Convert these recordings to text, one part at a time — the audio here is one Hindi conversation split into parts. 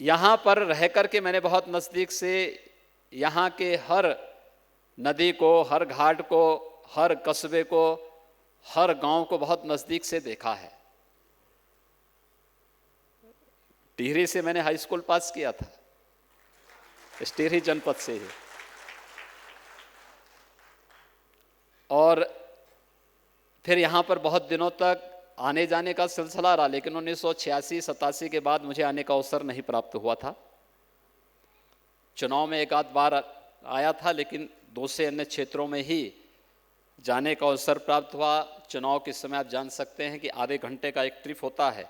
यहाँ पर रह कर के मैंने बहुत नज़दीक से यहाँ के हर नदी को, हर घाट को, हर कस्बे को, हर गांव को बहुत नज़दीक से देखा है। टिहरी से मैंने हाई स्कूल पास किया था, इस टिहरी जनपद से ही। और फिर यहाँ पर बहुत दिनों तक आने जाने का सिलसिला रहा, लेकिन 1986-87 के बाद मुझे आने का अवसर नहीं प्राप्त हुआ था। चुनाव में एक आध बार आया था, लेकिन दूसरे अन्य क्षेत्रों में ही जाने का अवसर प्राप्त हुआ। चुनाव के समय आप जान सकते हैं कि आधे घंटे का एक ट्रिप होता है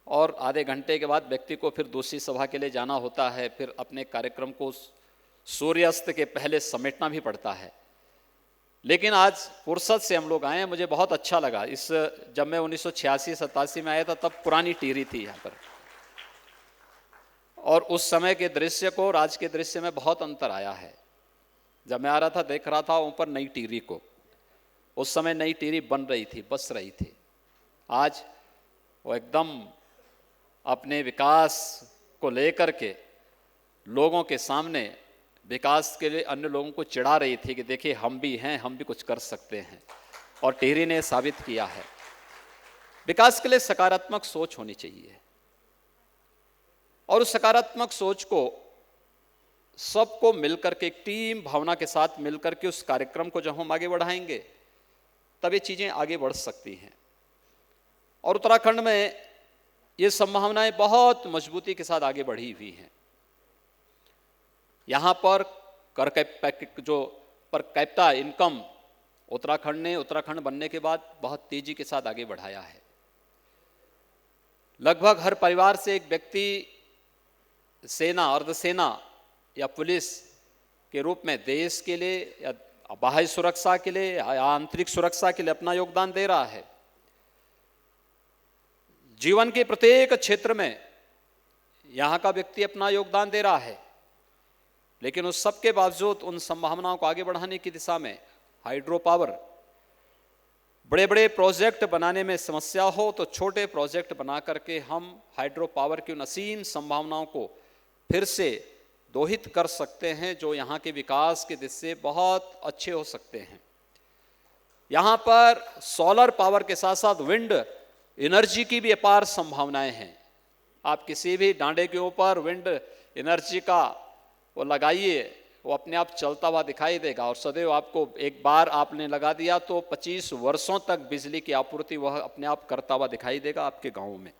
और आधे घंटे के बाद व्यक्ति को फिर दूसरी सभा के लिए जाना होता है, फिर अपने कार्यक्रम को सूर्यास्त के पहले समेटना भी पड़ता है। लेकिन आज फुर्सत से हम लोग आए हैं, मुझे बहुत अच्छा लगा। जब मैं 1986-87 में आया था तब पुरानी टिहरी थी यहाँ पर, और उस समय के दृश्य को और आज के दृश्य में बहुत अंतर आया है। जब मैं आ रहा था देख रहा था ऊपर नई टिहरी को, उस समय नई टिहरी बन रही थी, बस रही थी। आज वो एकदम अपने विकास को लेकर के लोगों के सामने विकास के लिए अन्य लोगों को चिढ़ा रही थी कि देखिए हम भी हैं, हम भी कुछ कर सकते हैं। और टिहरी ने साबित किया है। विकास के लिए सकारात्मक सोच होनी चाहिए, और उस सकारात्मक सोच को सबको मिलकर के, एक टीम भावना के साथ मिलकर के उस कार्यक्रम को जब हम आगे बढ़ाएंगे तब ये चीजें आगे बढ़ सकती हैं। और उत्तराखंड में ये संभावनाएं बहुत मजबूती के साथ आगे बढ़ी हुई हैं। यहाँ पर पर कैपिटा इनकम उत्तराखंड बनने के बाद बहुत तेजी के साथ आगे बढ़ाया है। लगभग हर परिवार से एक व्यक्ति सेना, अर्धसेना या पुलिस के रूप में देश के लिए या बाह्य सुरक्षा के लिए या आंतरिक सुरक्षा के लिए अपना योगदान दे रहा है। जीवन के प्रत्येक क्षेत्र में यहाँ का व्यक्ति अपना योगदान दे रहा है। लेकिन उस सब के बावजूद उन संभावनाओं को आगे बढ़ाने की दिशा में हाइड्रो पावर, बड़े बड़े प्रोजेक्ट बनाने में समस्या हो तो छोटे प्रोजेक्ट बना करके हम हाइड्रो पावर की उन असीम संभावनाओं को फिर से दोहित कर सकते हैं, जो यहाँ के विकास के दिशा से बहुत अच्छे हो सकते हैं। यहाँ पर सोलर पावर के साथ साथ विंड एनर्जी की भी अपार संभावनाएं हैं। आप किसी भी डांडे के ऊपर विंड एनर्जी का वो लगाइए, वो अपने आप चलता हुआ दिखाई देगा, और सदैव आपको एक बार आपने लगा दिया तो 25 वर्षों तक बिजली की आपूर्ति वह अपने आप करता हुआ दिखाई देगा आपके गांव में।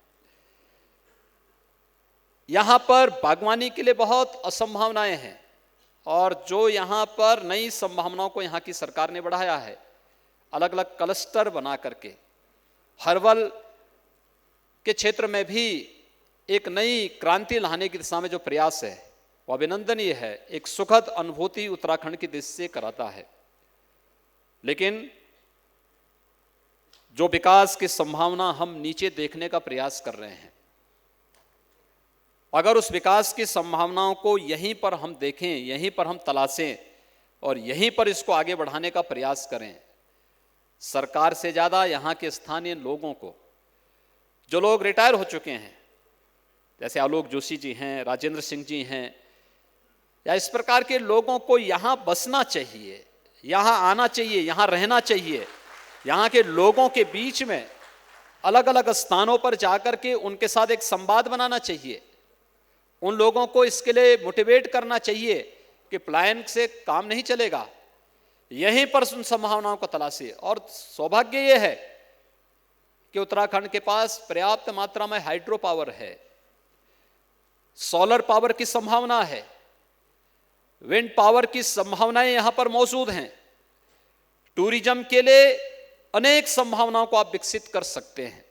यहाँ पर बागवानी के लिए बहुत असंभावनाएं हैं, और जो यहाँ पर नई संभावनाओं को यहाँ की सरकार ने बढ़ाया है, अलग अलग क्लस्टर बना करके हर्बल के क्षेत्र में भी एक नई क्रांति लाने की दिशा में जो प्रयास है वो अभिनंदनीय है। एक सुखद अनुभूति उत्तराखंड की दिशा से कराता है। लेकिन जो विकास की संभावना हम नीचे देखने का प्रयास कर रहे हैं, अगर उस विकास की संभावनाओं को यहीं पर हम देखें, यहीं पर हम तलाशें और यहीं पर इसको आगे बढ़ाने का प्रयास करें, सरकार से ज़्यादा यहाँ के स्थानीय लोगों को, जो लोग रिटायर हो चुके हैं, जैसे आलोक जोशी जी हैं, राजेंद्र सिंह जी हैं, या इस प्रकार के लोगों को यहाँ बसना चाहिए, यहाँ आना चाहिए, यहाँ रहना चाहिए। यहाँ के लोगों के बीच में अलग अलग स्थानों पर जाकर के उनके साथ एक संवाद बनाना चाहिए। उन लोगों को इसके लिए मोटिवेट करना चाहिए कि प्लान से काम नहीं चलेगा, यहीं पर उन संभावनाओं को तलाशिए। और सौभाग्य ये है कि उत्तराखंड के पास पर्याप्त मात्रा में हाइड्रो पावर है, सोलर पावर की संभावना है, विंड पावर की संभावनाएं यहां पर मौजूद हैं। टूरिज्म के लिए अनेक संभावनाओं को आप विकसित कर सकते हैं।